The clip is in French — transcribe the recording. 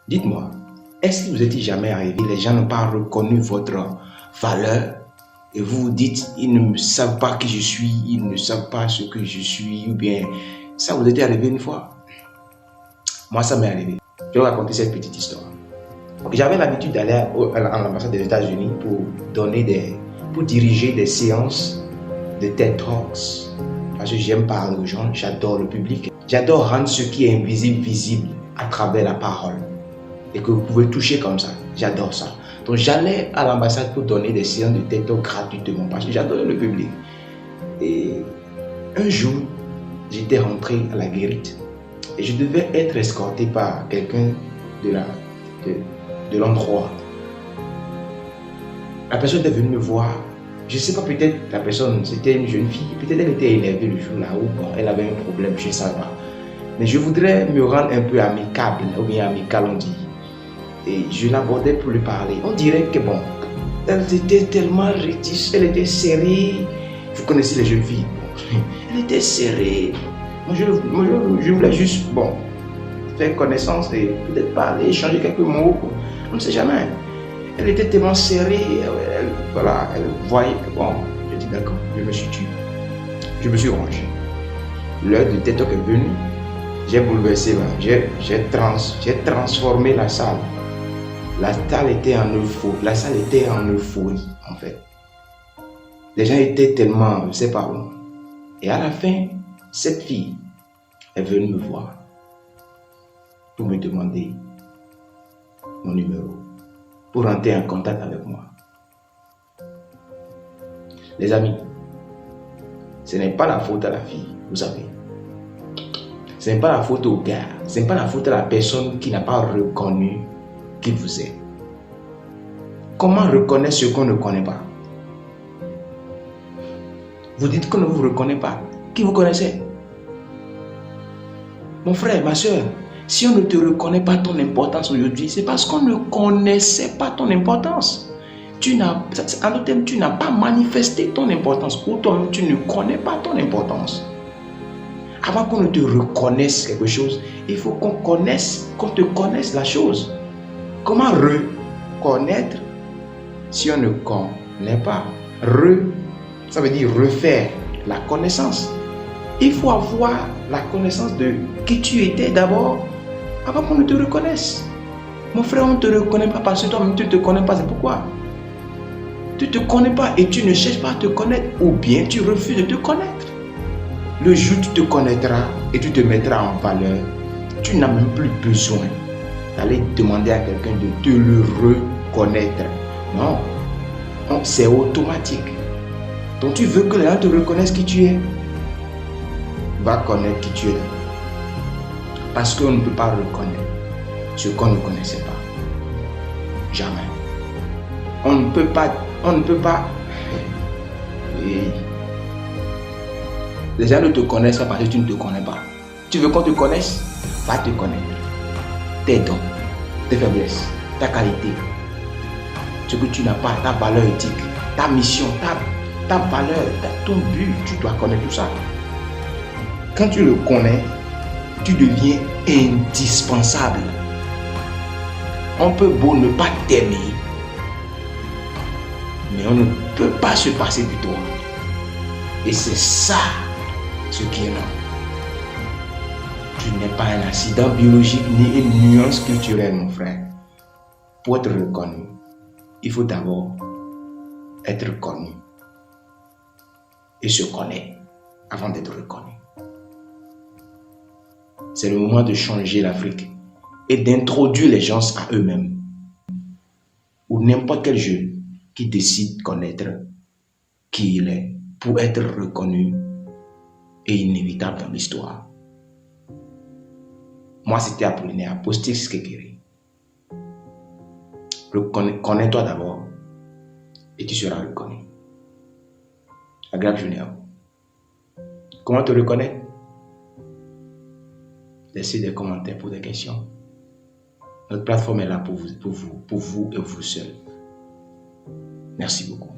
Dites-moi, est-ce que vous n'êtes jamais arrivé, les gens n'ont pas reconnu votre valeur et vous vous dites, ils ne savent pas qui je suis, ils ne savent pas ce que je suis, ou bien ça vous est arrivé une fois? Moi, ça m'est arrivé. Je vais vous raconter cette petite histoire. J'avais l'habitude d'aller à l'ambassade des États-Unis pour diriger des séances de TED Talks. Parce que j'aime parler aux gens, j'adore le public. J'adore rendre ce qui est invisible visible à travers la parole. Et que vous pouvez toucher comme ça. J'adore ça. Donc j'allais à l'ambassade pour donner des séances de TED Talks gratuitement parce que j'adore le public. Et un jour, j'étais rentré à la guérite et je devais être escorté par quelqu'un de l'endroit. La personne est venue me voir. Je ne sais pas, peut-être la personne, c'était une jeune fille, peut-être elle était énervée le jour-là ou bon, elle avait un problème, je ne sais pas. Mais je voudrais me rendre un peu amicable, ou bien amical on dit. Et je l'abordais pour lui parler. On dirait que bon, elle était tellement réticente, elle était serrée. Vous connaissez les jeunes filles. Elle était serrée. Moi, je voulais juste, bon, faire connaissance et peut-être parler, échanger quelques mots. On ne sait jamais. Elle était tellement serrée, elle voyait que bon, j'ai dit d'accord, je me suis tué. Je me suis rangé. L'heure de TED Talk est venue, j'ai bouleversé, j'ai transformé la salle. La salle était en euphorie, en fait. Les gens étaient tellement, je ne sais pas où. Et à la fin, cette fille est venue me voir pour me demander mon numéro, pour entrer en contact avec moi. Les amis, ce n'est pas la faute à la fille, vous savez. Ce n'est pas la faute au gars, ce n'est pas la faute à la personne qui n'a pas reconnu qui vous êtes. Comment reconnaître ce qu'on ne connaît pas? Vous dites qu'on ne vous reconnaît pas. Qui vous connaissez? Mon frère, ma soeur, si on ne te reconnaît pas ton importance aujourd'hui, c'est parce qu'on ne connaissait pas ton importance. En d'autres termes, tu n'as pas manifesté ton importance ou toi-même tu ne connais pas ton importance. Avant qu'on ne te reconnaisse quelque chose, il faut qu'on te connaisse la chose. Comment reconnaître si on ne connaît pas? Ça veut dire refaire la connaissance. Il faut avoir la connaissance de qui tu étais d'abord avant qu'on ne te reconnaisse. Mon frère, on ne te reconnaît pas parce que toi-même tu ne te connais pas. C'est pourquoi? Tu ne te connais pas et tu ne cherches pas à te connaître ou bien tu refuses de te connaître. Le jour où tu te connaîtras et tu te mettras en valeur, tu n'as même plus besoin d'aller demander à quelqu'un de te le reconnaître. Non, c'est automatique. Donc tu veux que les gens te reconnaissent qui tu es, va connaître qui tu es. Parce qu'on ne peut pas reconnaître ce qu'on ne connaissait pas. Jamais. On ne peut pas. Et les gens ne te connaissent pas parce que tu ne te connais pas. Tu veux qu'on te connaisse? Va te connaître. Tes dons, tes faiblesses, ta qualité, ce que tu n'as pas, ta valeur éthique, ta mission, ta valeur, ton but, tu dois connaître tout ça. Quand tu le connais, tu deviens indispensable. On peut beau ne pas t'aimer, mais on ne peut pas se passer de toi. Et c'est ça ce qui est là. Tu n'es pas un accident biologique ni une nuance culturelle, mon frère. Pour être reconnu, il faut d'abord être reconnu et se connaître avant d'être reconnu. C'est le moment de changer l'Afrique et d'introduire les gens à eux-mêmes. Ou n'importe quel jeune qui décide de connaître qui il est pour être reconnu et inévitable dans l'histoire. Moi, c'était Apollinaire, Apostille Skekere. Connais-toi d'abord et tu seras reconnu. Agréable journée à vous. Comment te reconnaître? Laissez des commentaires pour des questions. Notre plateforme est là pour vous et vous seul. Merci beaucoup.